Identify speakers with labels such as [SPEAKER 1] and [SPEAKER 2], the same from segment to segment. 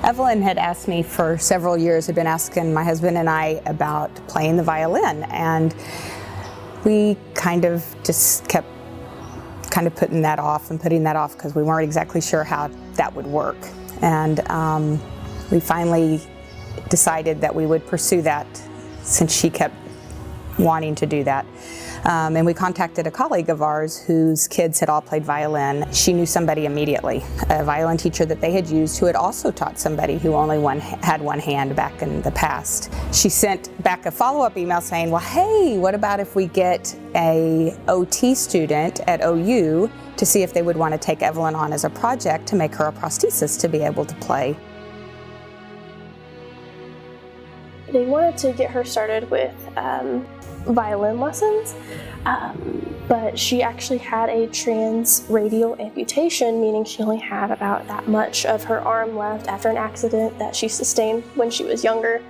[SPEAKER 1] Eveline had asked me for several years, had been asking my husband and I about playing the violin, and we kind of just kept putting that off because we weren't exactly sure how that would work. And we finally decided that we would pursue that since she kept wanting to do that. And we contacted a colleague of ours whose kids had all played violin. She knew somebody immediately, a violin teacher that they had used who had also taught somebody who only had one hand back in the past. She sent back a follow-up email saying, well, hey, what about if we get a OT student at OU to see if they would want to take Eveline on as a project to make her a prosthesis to be able to play.
[SPEAKER 2] They wanted to get her started with violin lessons, but she actually had a transradial amputation, meaning she only had about that much of her arm left after an accident that she sustained when she was younger.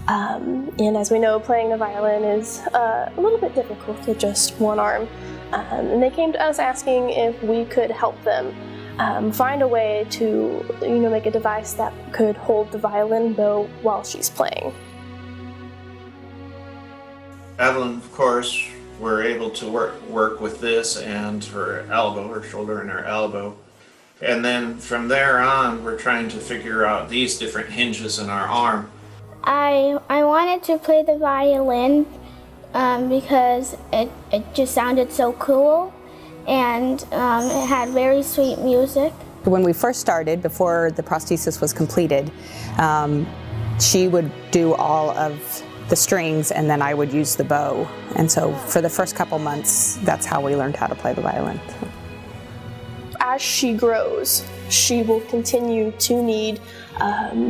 [SPEAKER 2] And as we know, playing the violin is a little bit difficult with just one arm. And they came to us asking if we could help them find a way to, make a device that could hold the violin bow while she's playing.
[SPEAKER 3] Eveline, of course, were able to work with this and her elbow, her shoulder and her elbow. And then from there on, we're trying to figure out these different hinges in our arm.
[SPEAKER 4] I wanted to play the violin because it just sounded so cool, and it had very sweet music.
[SPEAKER 1] When we first started, before the prosthesis was completed, she would do all of the strings and then I would use the bow. And so for the first couple months, that's how we learned how to play the violin.
[SPEAKER 2] As she grows, she will continue to need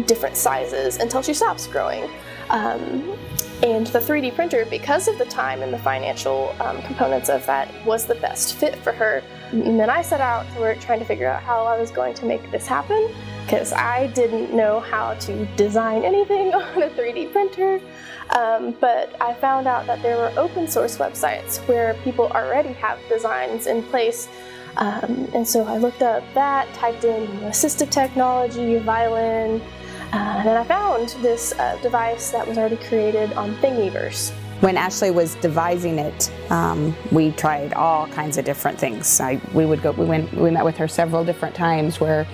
[SPEAKER 2] different sizes until she stops growing. And the 3D printer, because of the time and the financial components of that, was the best fit for her. And then I set out to work trying to figure out how I was going to make this happen, because I didn't know how to design anything on a 3D printer. But I found out that there were open source websites where people already have designs in place. And so I looked up that, typed in assistive technology, violin, and then I found this device that was already created on Thingiverse.
[SPEAKER 1] When Ashley was devising it, we tried all kinds of different things. We met with her several different times where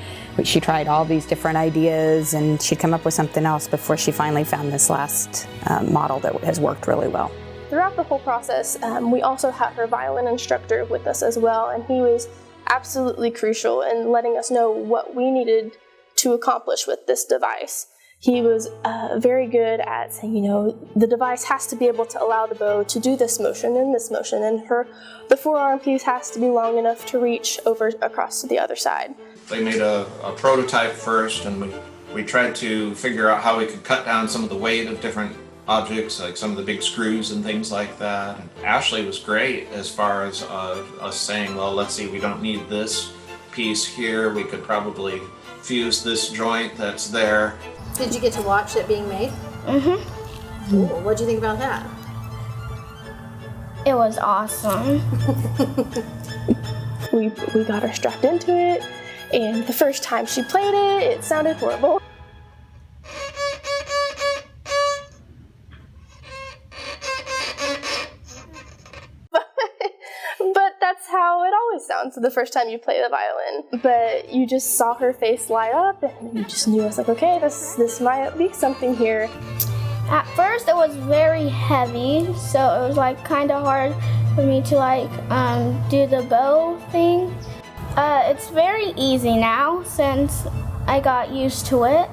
[SPEAKER 1] she tried all these different ideas, and she'd come up with something else before she finally found this last model that has worked really well.
[SPEAKER 2] Throughout the whole process, we also had her violin instructor with us as well, and he was absolutely crucial in letting us know what we needed to accomplish with this device. He was very good at saying, the device has to be able to allow the bow to do this motion and this motion, and the forearm piece has to be long enough to reach over across to the other side.
[SPEAKER 3] They made a prototype first, and we tried to figure out how we could cut down some of the weight of different objects, like some of the big screws and things like that. And Ashley was great as far as us saying, well, let's see, we don't need this piece here. We could probably fuse this joint that's there.
[SPEAKER 5] Did you get to watch it being made?
[SPEAKER 4] Mm-hmm.
[SPEAKER 5] Cool. What'd you think about that?
[SPEAKER 4] It was awesome.
[SPEAKER 2] We got her strapped into it, and the first time she played it, it sounded horrible. But that's how it always sounds the first time you play the violin. But you just saw her face light up, and you just knew, I was like, okay, this might be something here.
[SPEAKER 4] At first it was very heavy, so it was kind of hard for me to do the bow thing. It's very easy now since I got used to it,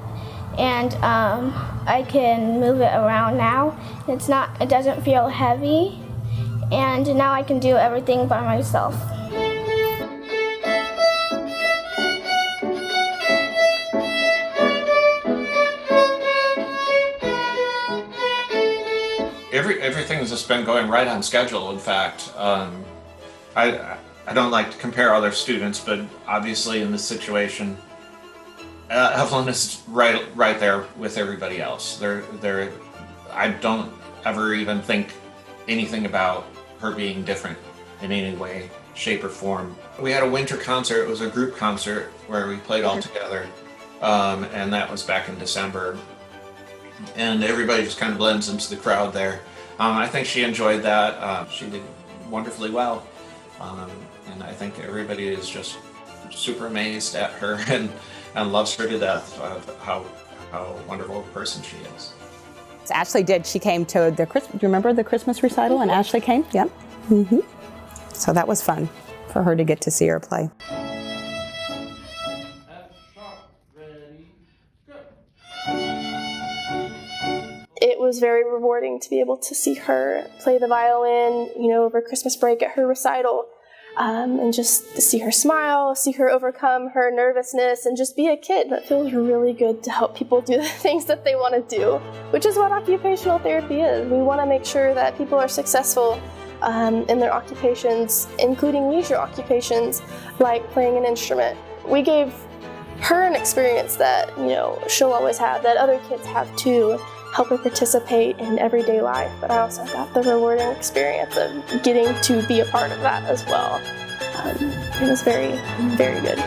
[SPEAKER 4] and I can move it around now. It doesn't feel heavy, and now I can do everything by myself.
[SPEAKER 3] Everything has just been going right on schedule. In fact, I don't like to compare other students, but obviously in this situation, Eveline is right there with everybody else. I don't ever even think anything about her being different in any way, shape, or form. We had a winter concert. It was a group concert where we played all together, and that was back in December. And everybody just kind of blends into the crowd there. I think she enjoyed that. She did wonderfully well. And I think everybody is just super amazed at her and loves her to death of how wonderful a person she is.
[SPEAKER 1] Ashley did. She came to the Christmas. Do you remember the Christmas recital? And Ashley came. Yep. So that was fun for her to get to see her play.
[SPEAKER 2] It was very rewarding to be able to see her play the violin, over Christmas break at her recital, and just see her smile, see her overcome her nervousness, and just be a kid. That feels really good to help people do the things that they want to do, which is what occupational therapy is. We want to make sure that people are successful in their occupations, including leisure occupations, like playing an instrument. We gave her an experience that, she'll always have, that other kids have too, help her participate in everyday life, but I also got the rewarding experience of getting to be a part of that as well. It was very, very good.